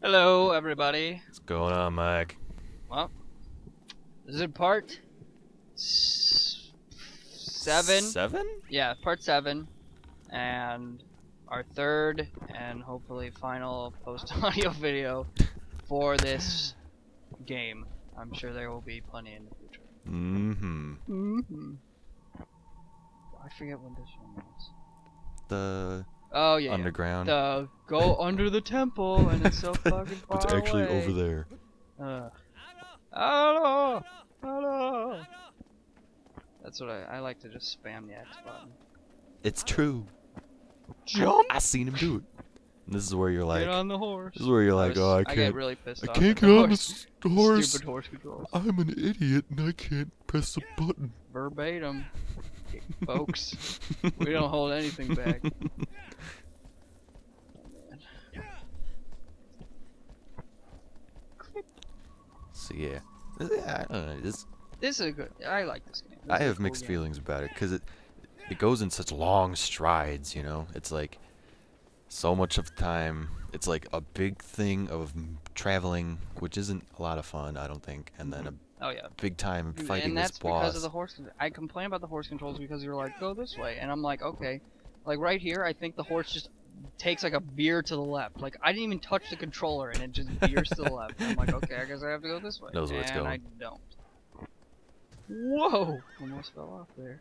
Hello, everybody. What's going on, Mike? Well, this is part 7. 7? Yeah, part 7, and our third and hopefully final post-audio video for this game. I'm sure there will be plenty in the future. I forget what this one was. Oh yeah, underground. The go under the temple, and it's so fucking far It's actually away. over there. Hello! Hello! That's what I like to just spam the X button. It's true. Jump! I seen him do it. And this is where you're like, get on the horse. This is where you're like, oh, I get can't. really pissed I off can't at get on the horse. Stupid horse controls. I'm an idiot and I can't press the button. Verbatim, folks. We don't hold anything back. So yeah, I don't know. This is a good. I like this game. I have mixed feelings about it because it goes in such long strides. You know, it's like so much of the time. It's like a big thing of traveling, which isn't a lot of fun, I don't think, and then a big time fighting and this that's boss. Because of the horse. I complain about the horse controls because you're like, go this way, and I'm like, okay, like right here, I think the horse just takes like a veer to the left. Like I didn't even touch the controller, and it just veers to the left. I'm like, okay, I guess I have to go this way. Knows where it's going. I don't. Whoa! Almost fell off there.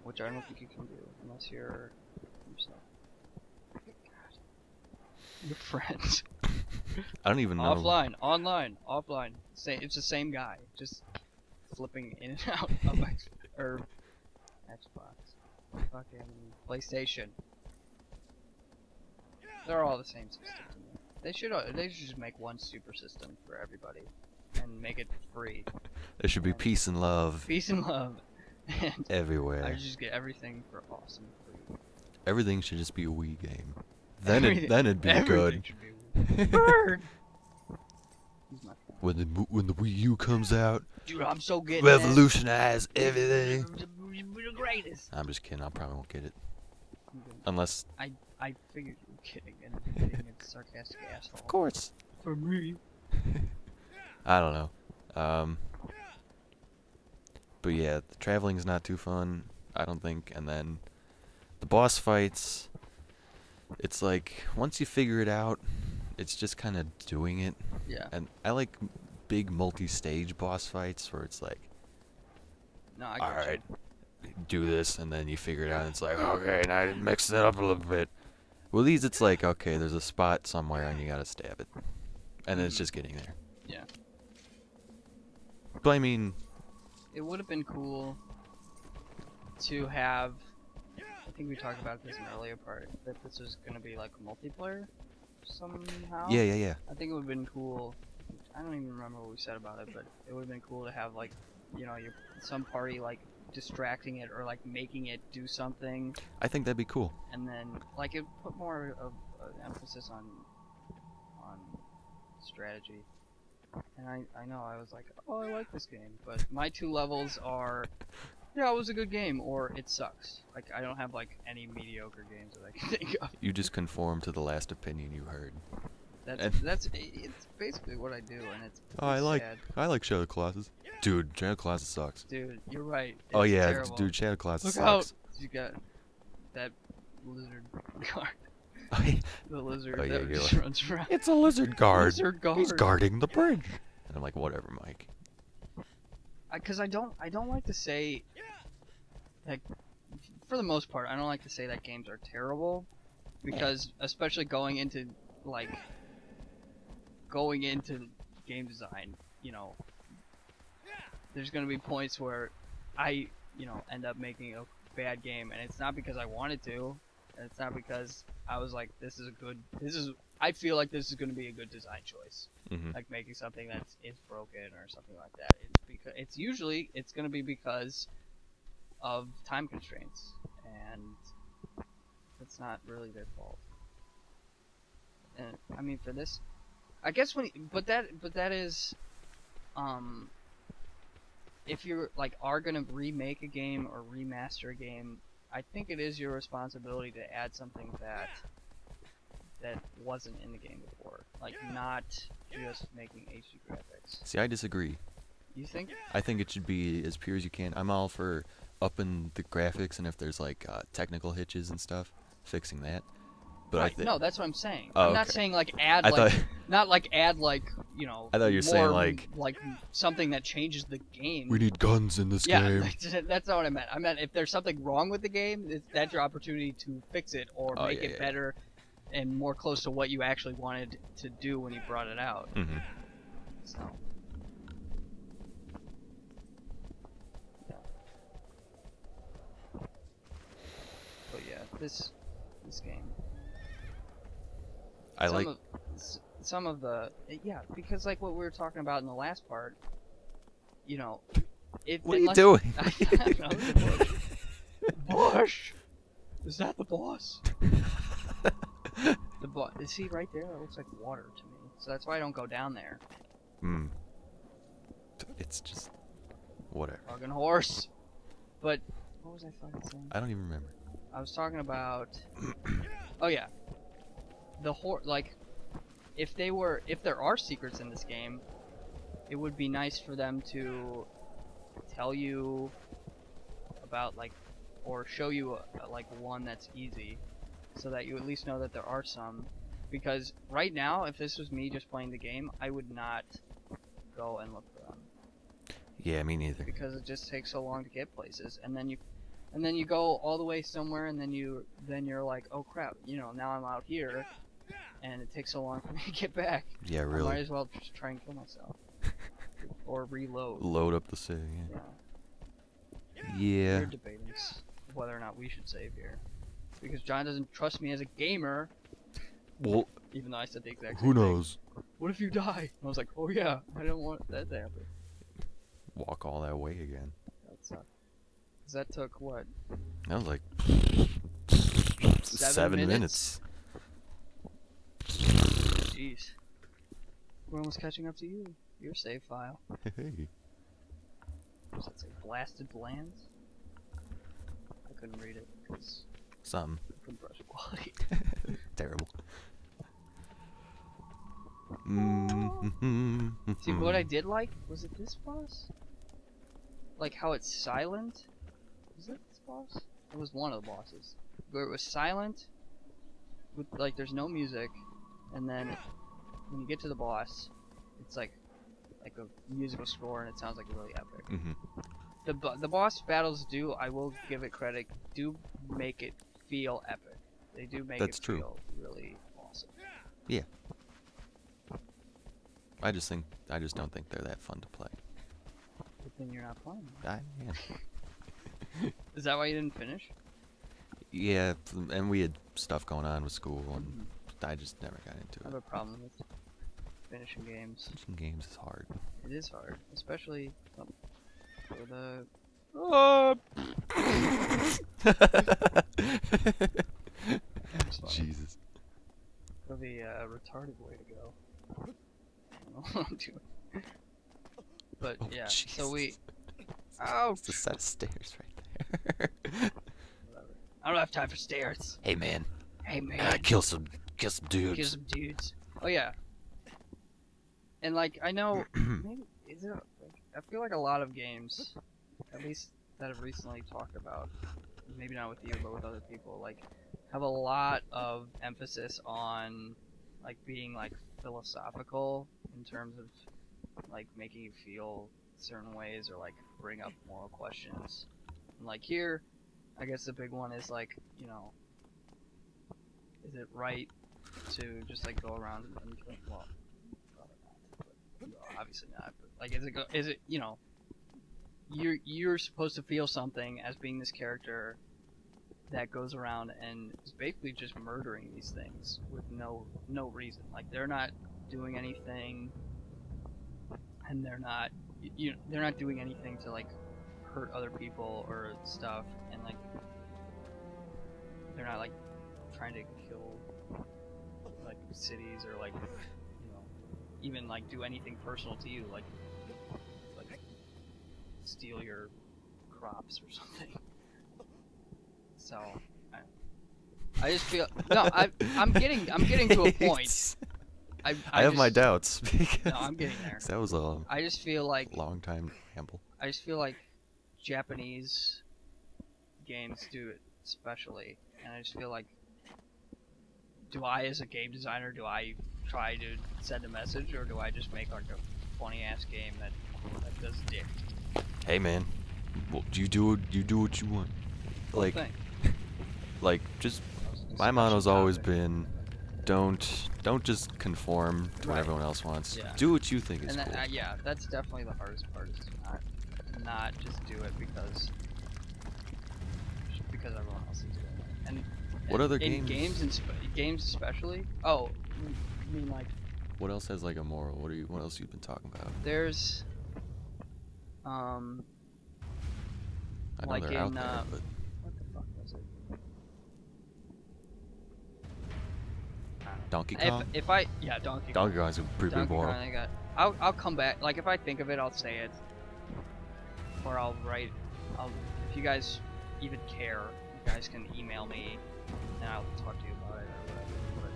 Which I don't think you can do unless you're yourself. Your friends. I don't even know. Offline, online, offline. It's the same guy, just flipping in and out of Xbox, fucking PlayStation. They're all the same system to me. They should just make one super system for everybody, and make it free. There should be peace and love. Peace and love. And everywhere. I just get everything for awesome free. Everything should just be a Wii game. Then it'd be good. Bird. When the Wii U comes out, dude, I'm so getting revolutionize everything. You're the greatest. I'm just kidding. I probably won't get it, unless I figured you were kidding and being a sarcastic asshole. Of course. For me. I don't know. But yeah, the traveling's not too fun, I don't think. And then the boss fights. It's like, once you figure it out, it's just kind of doing it. Yeah. And I like big multi-stage boss fights where it's like, no, I alright, do this, and then you figure it out, and it's like, okay, now I mix it up a little bit. With these, it's like, okay, there's a spot somewhere, and you gotta stab it. And then it's just getting there. Yeah. But I mean, it would have been cool to have, I think we talked about this in an earlier part, that this was going to be like multiplayer somehow. Yeah. I think it would have been cool. I don't even remember what we said about it, but it would have been cool to have like, you know, some party like distracting it or like making it do something. I think that'd be cool. And then like it put more of an emphasis on strategy. And I know I was like, oh, I like this game, but my two levels are, yeah, it was a good game, or it sucks. Like, I don't have, like, any mediocre games that I can think of. You just conform to the last opinion you heard. It's basically what I do, and it's sad. I like Shadow Colossus. Dude, Shadow Colossus sucks. Dude, you're right. It's oh yeah, terrible. dude, Shadow Colossus Look sucks. out! You got that lizard guard. Oh, yeah. The lizard yeah, that just runs around. It's a lizard guard. Lizard guard. He's guarding the bridge. And I'm like, whatever, Mike. Because I don't like to say, like, for the most part, I don't like to say that games are terrible, because especially going into game design, you know, there's gonna be points where I, you know, end up making a bad game, and it's not because I wanted to, and it's not because I was like, I feel like this is gonna be a good design choice. Like making something that is broken or something like that. It's because it's gonna be because of time constraints, and it's not really their fault. And I mean, for this, I guess but that is, if you're like gonna remake a game or remaster a game, I think it is your responsibility to add something that wasn't in the game before. Like, not just making HD graphics. See, I disagree. You think? I think it should be as pure as you can. I'm all for upping the graphics, and if there's like technical hitches and stuff, fixing that. But right. No, that's what I'm saying. Oh, I'm not okay. saying like add I like thought... not like add like, you know, I thought you were saying like something that changes the game. We need guns in this game. Yeah, that's not what I meant. I meant if there's something wrong with the game, that's your opportunity to fix it or make it better and more close to what you actually wanted to do when you brought it out. Mm-hmm. So. Yeah. But yeah, this game. Some of the because like what we were talking about in the last part, you know, what are you doing? I don't know, the bush. Is that the boss? The boss. Is he right there? That looks like water to me. So that's why I don't go down there. Hmm. It's just whatever. Fucking horse. But what was I fucking saying? I don't even remember. I was talking about. Oh yeah. The like, if there are secrets in this game, it would be nice for them to tell you about like, or show you like one that's easy, so that you at least know that there are some. Because right now, if this was me just playing the game, I would not go and look for them. Yeah, me neither. Because it just takes so long to get places, and then you go all the way somewhere, and then you're like, oh crap, you know, now I'm out here. And it takes so long for me to get back. Yeah, really. I might as well just try and kill myself. Or reload. Load up the save, yeah. We're debating whether or not we should save here. Because John doesn't trust me as a gamer. Well, even though I said the exact who same knows? Thing. What if you die? And I was like, oh yeah, I don't want that to happen. Walk all that way again. That sucked. Cause that took what? That was like 7 minutes. Jeez. We're almost catching up to you. Your save file. Hey. Does that say blasted lands? I couldn't read it because something. compression quality. Terrible. See, what I did like was it this boss? Like how it's silent. Was it this boss? It was one of the bosses where it was silent. With like there's no music. And then when you get to the boss, it's like a musical score, and it sounds like really epic. Mm-hmm. The boss battles do, I will give it credit, do make it feel epic. They do make it feel really awesome. Yeah. I just don't think they're that fun to play. But then you're not playing. Yeah. Is that why you didn't finish? Yeah, and we had stuff going on with school, and I just never got into it. I have a problem with finishing games. Finishing games is hard. It is hard, especially for the. Jesus. For the retarded way to go. I don't know what I'm doing. But yeah, Jesus. so we. Ouch! It's a set of stairs right there. Whatever. I don't have time for stairs. Hey man. Hey man. Kill some dudes. Kill some dudes. Oh yeah. And like I know, maybe is it? I feel like a lot of games, at least that I've recently talked about, maybe not with you, but with other people, like have a lot of emphasis on like being like philosophical in terms of like making you feel certain ways or like bring up moral questions. And like here, I guess the big one is like, you know, is it right to just like go around and well, obviously not. But like, is it you know, you're supposed to feel something as being this character that goes around and is basically just murdering these things with no reason. Like they're not doing anything, and they're not doing anything to like hurt other people or stuff, and like they're not like trying to kill like cities or like, you know, even like do anything personal to you, like steal your crops or something. So I just feel no. I'm getting to a point. I have my doubts. No, I'm getting there. That was a I just feel like long time ramble. I just feel like Japanese games do it especially, and I just feel like, do I, as a game designer, do I try to send a message, or do I just make like a funny ass game that does dick? Hey man, well, you do what you want. Like, like just my motto's always been, don't just conform to what everyone else wants. Yeah. Do what you think is and cool. Yeah, that's definitely the hardest part. Is not just do it because everyone else is doing it. And what other in games? Games especially. Oh, I mean like. What else has like a moral? What else you've been talking about? There's, I know like they're in out there, but what the fuck was it? Donkey Kong. Donkey Kong. Donkey Kong's a pretty big moral. I'll come back. Like if I think of it, I'll say it, or I'll write. If you guys even care, you guys can email me, and I'll talk to you about it or whatever. But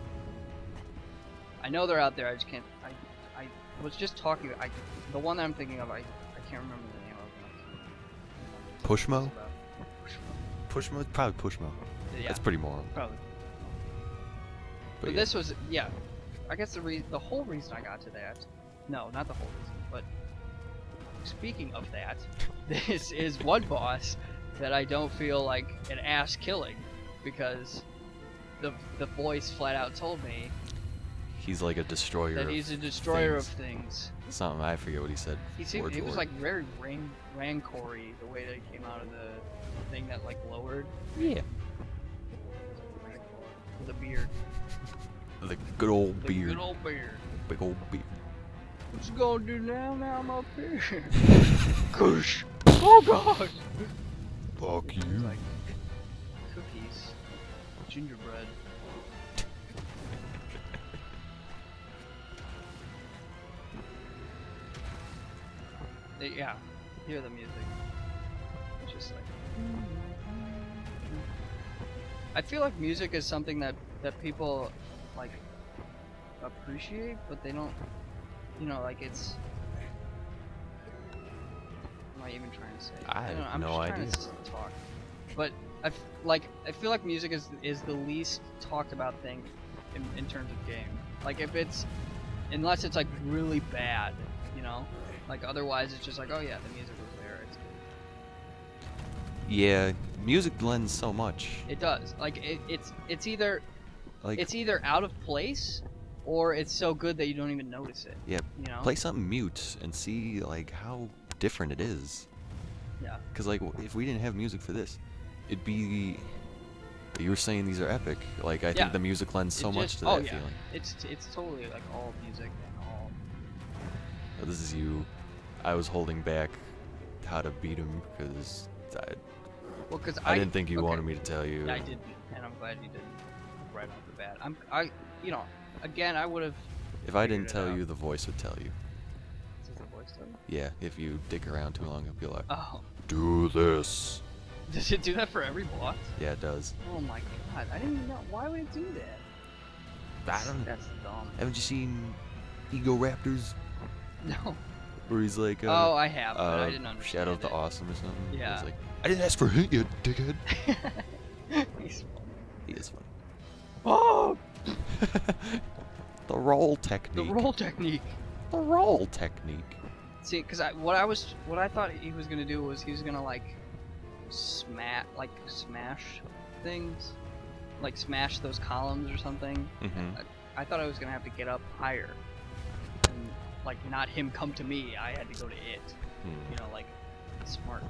I know they're out there. I just can't. I was just talking. The one that I'm thinking of, I can't remember the name of it. Pushmo? Pushmo? Probably Pushmo. Yeah. That's pretty moral. Probably. But yeah. this was, I guess the whole reason I got to that, no, not the whole reason, but speaking of that, this is one boss that I don't feel like an ass killing, because the voice flat out told me he's like a destroyer. That he's a destroyer of things. Something, I forget what he said. He was like very rancory the way that he came out of the thing that like lowered. Yeah. With a beard. The good old beard. Good old beard. Big old beard. What you gonna do now? Now I'm up here. Kush. Oh god. Fuck you. Like cookies, gingerbread. Yeah, hear the music. It's just like. I feel like music is something that people like appreciate, but they don't. You know, like it's. What am I even trying to say? I have I'm no just idea. trying to talk. But I feel like music is the least talked about thing in terms of game. Like if it's, unless it's like really bad, you know. Like otherwise, it's just like, oh yeah, the music was there. It's good. Yeah, music lends so much. It does. Like it's either Like, it's either out of place, or it's so good that you don't even notice it. yeah, You know. play something mute and see like how different it is. Yeah. Cause like if we didn't have music for this, it'd be. You were saying these are epic. Like I think the music lends so much to that feeling. It's totally like all music and all. This is you. I was holding back how to beat him because I didn't think you wanted me to tell you. I didn't, and I'm glad you didn't right off the bat. You know, again, I would have. If I didn't tell you, the voice would tell you. Does the voice tell you? Yeah, if you dick around too long, it'll be like, Oh. do this. Does it do that for every boss? Yeah, it does. Oh my god, I didn't even know. Why would it do that? I don't know. That's dumb. Haven't you seen Ego Raptors? No. Where he's like, oh, I have, but I didn't understand Shadow of the it. Awesome or something? Yeah. He's like, I didn't ask for a hint, you dickhead. He's funny. He is funny. Oh! The roll technique. The roll technique. The roll technique. See, because what I thought he was gonna do was he was gonna like smash things, like smash those columns or something. Mm-hmm. I thought I was gonna have to get up higher, and like not him come to me. I had to go to it. You know, like smart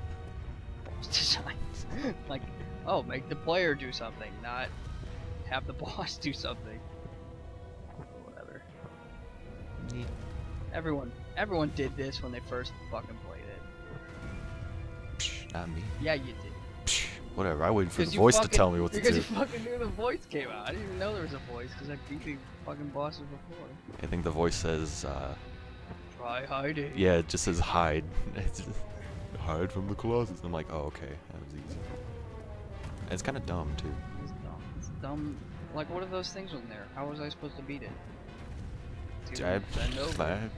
boss design. Like, oh, make the player do something, not have the boss do something. Whatever. Yeah. Everyone did this when they first fucking played it. Psh, not me. Yeah, you did. Psh, whatever, I waited for the voice to tell me what to do. Because you fucking knew the voice came out. I didn't even know there was a voice because I beat the fucking bosses before. I think the voice says, Try hiding. yeah, it just says hide. It's just, hide from the Colossus. I'm like, oh, okay, that was easy. And it's kind of dumb, too. It's dumb. It's dumb. Like, what are those things in there? How was I supposed to beat it? Dude, I- bend over.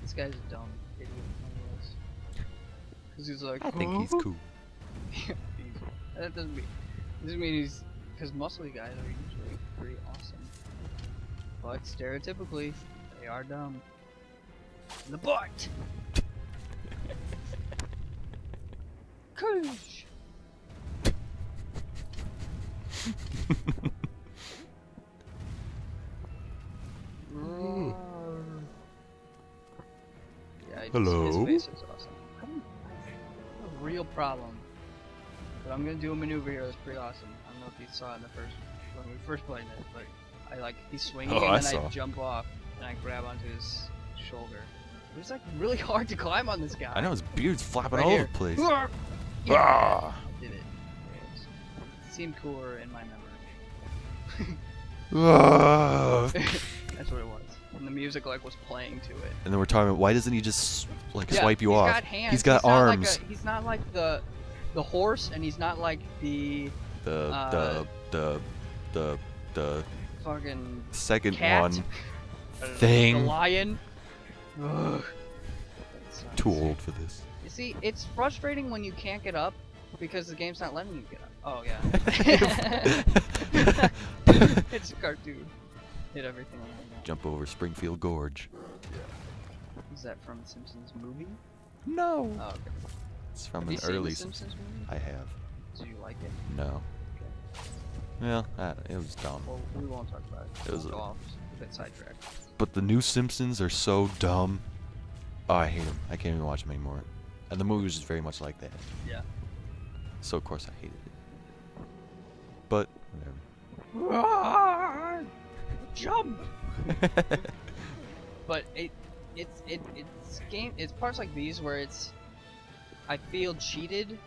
This guy's a dumb idiot. Because he's like, I think he's cool. That doesn't mean he's. Because muscly guys are usually pretty awesome. But stereotypically, they are dumb. In the butt! Kush! Yeah, Hello? his face is awesome. I have a real problem. But I'm gonna do a maneuver here that's pretty awesome. I don't know if you saw it when we first played it, but he's swinging and then I jump off and I grab onto his shoulder. It's like really hard to climb on this guy. I know his beard's flapping Right all here. over the place. Yeah, Ah. I did it. It seemed cooler in my memory. Ah. That's what it was. And the music was playing to it. And then we're talking about why doesn't he just swipe you he's off? Got hands. He's got arms. He's not like the horse, and he's not like the fucking second cat. one The thing. lion. Ugh. Too old for this. You see, it's frustrating when you can't get up because the game's not letting you get up. Oh yeah. It's a cartoon. Hit everything on the Jump over Springfield Gorge. Is that from the Simpsons movie? No. Oh, okay. It's from Have an you seen early the Simpsons movie? I have. Did you like it? No. Well, it was dumb. Well, we won't talk about it. It was We'll go a- off a bit sidetracked. But the new Simpsons are so dumb. Oh, I hate them. I can't even watch them anymore. And the movie was just very much like that. Yeah. So of course I hated it. But whatever. Jump! But it's parts like these where I feel cheated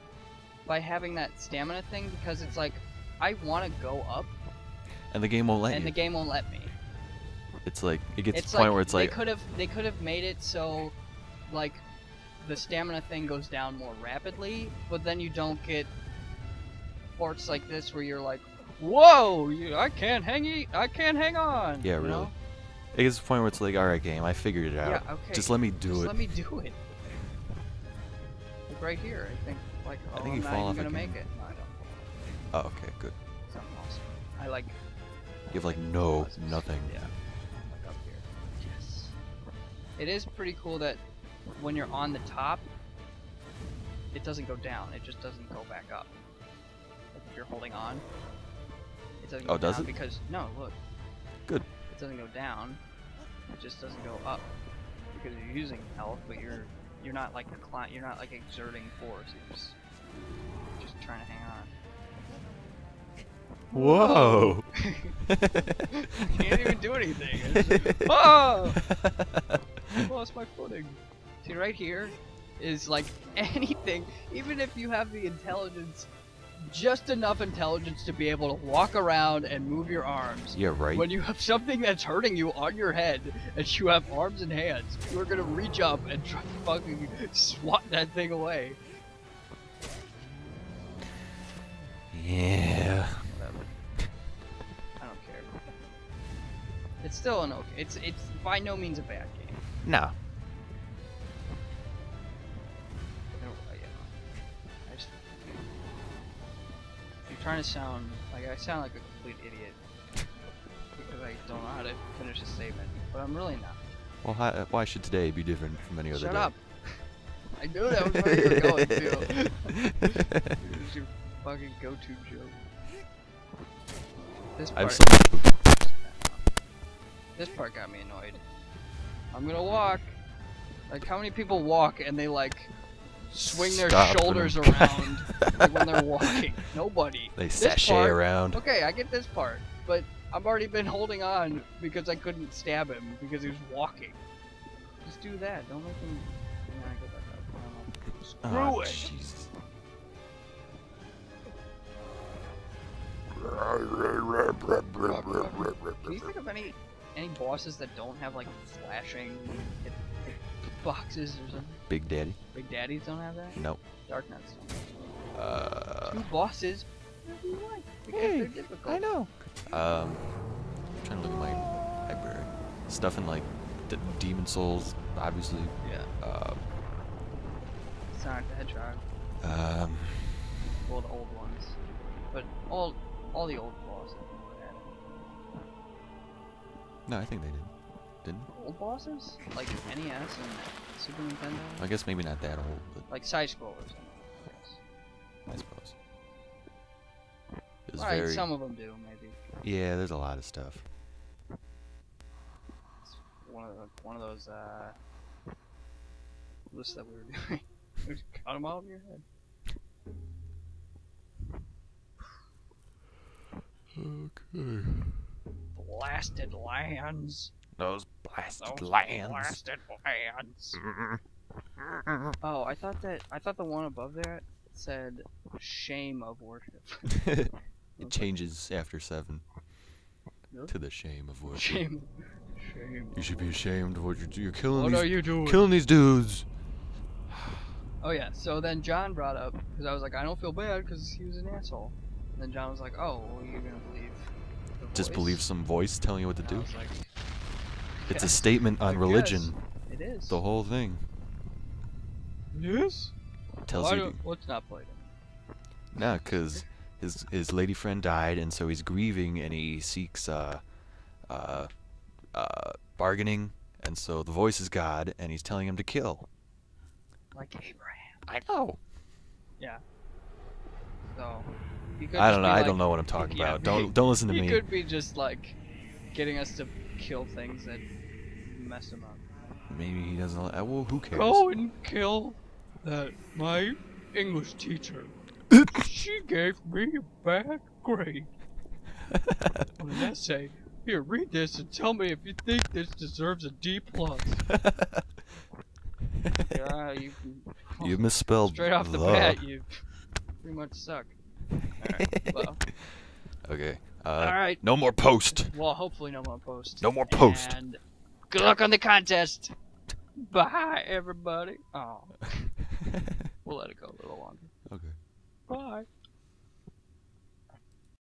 by having that stamina thing because it's like I want to go up And the game won't let and you. the game won't let me. It's like it gets to It's the point like where it's like they could have made it so like the stamina thing goes down more rapidly, but then you don't get parts like this where you're like, whoa, I can't hang on. yeah, you really. know? It gets to the point where it's like, all right, game, I figured it out. Yeah, okay. Just let me do Just it. let me do it. Like right here, I think I think I'm you not fall even off gonna again. make it. No, I don't. Oh, okay, good. Something awesome. I like. You have like no pauses. nothing. Yeah. Like up here. Yes. It is pretty cool that when you're on the top, it doesn't go down. It just doesn't go back up. Like if you're holding on, it doesn't go Oh, does down it? because no, look. Good. It doesn't go down. It just doesn't go up because you're using health, but you're not like you're not like exerting force. You're just trying to hang on. Whoa! Can't even do anything. It's just, oh! I lost my footing. See, right here is like anything, even if you have the intelligence, just enough intelligence to be able to walk around and move your arms. Yeah, right. When you have something that's hurting you on your head and you have arms and hands, you're gonna reach up and try to fucking swat that thing away. Yeah. Whatever. I don't care. It's still an okay. It's by no means a bad game. No. I just, if you're trying to sound like I sound like a complete idiot because I don't know how to finish a statement, but I'm really not. Well, why should today be different from any other Shut day? up. I knew that was where you were going to. Here's your fucking go-to joke. This part. This part got me annoyed. I'm gonna walk. Like, how many people walk and they like swing their Stop shoulders them. around like, when they're walking? Nobody. They This sashay part- around. Okay, I get this part, but I've already been holding on because I couldn't stab him because he was walking. Just do that. Don't make him. Nah, go back up. I don't know. Screw Oh, it. Jesus. Can you think of any bosses that don't have like flashing hit boxes or something? Big Daddy? Big Daddies don't have that? Nope. Dark Knights don't. Do bosses whatever you like because Hey, they're difficult. I know. I'm trying to look at my library. Stuff in like Demon Souls, obviously. Yeah. Sonic the Hedgehog. Well, the old ones, but all the old bosses never had it. No, I think they did. Didn't? Old bosses like NES and Super Nintendo. I guess maybe not that old, but Like side scrollers. I suppose. It was Right, very. some of them do maybe. Yeah, there's a lot of stuff. It's one of those lists that we were doing. Just cut them out of your head. Okay. Blasted lands. Those blasted Those lands. Blasted lands. Oh, I thought the one above there said shame of worship. It changes after 7 Really? to the shame of worship. Shame. Shame. You should be ashamed of what you're doing. You're killing What these. are you doing? Killing these dudes. Oh yeah, so then John brought up, because I was like, I don't feel bad because he was an asshole. And then John was like, oh, well, you're gonna believe the Just voice? believe some voice telling you what to And I do. was like, It's a yes, statement on I religion. guess. It is. The whole thing. Yes? Tells Well, you. To, let's not play it. nah, cause his lady friend died, and so he's grieving, and he seeks bargaining, and so the voice is God, and he's telling him to kill. Like Abraham. I know. Yeah. So, he could I just don't know. be I like, don't know what I'm talking yeah, about. Don't listen to he me. could be just like getting us to kill things that mess him up. Maybe he doesn't. Well, who cares? Go and kill my English teacher. She gave me a bad grade on an essay. Here, read this and tell me if you think this deserves a D+. Yeah, You misspelled straight off the bat, you pretty much suck. Alright, well. Okay. Alright. No more post. Well, hopefully no more post. No more post. And good luck on the contest. Bye, everybody. Oh. We'll let it go a little longer. Okay. Bye.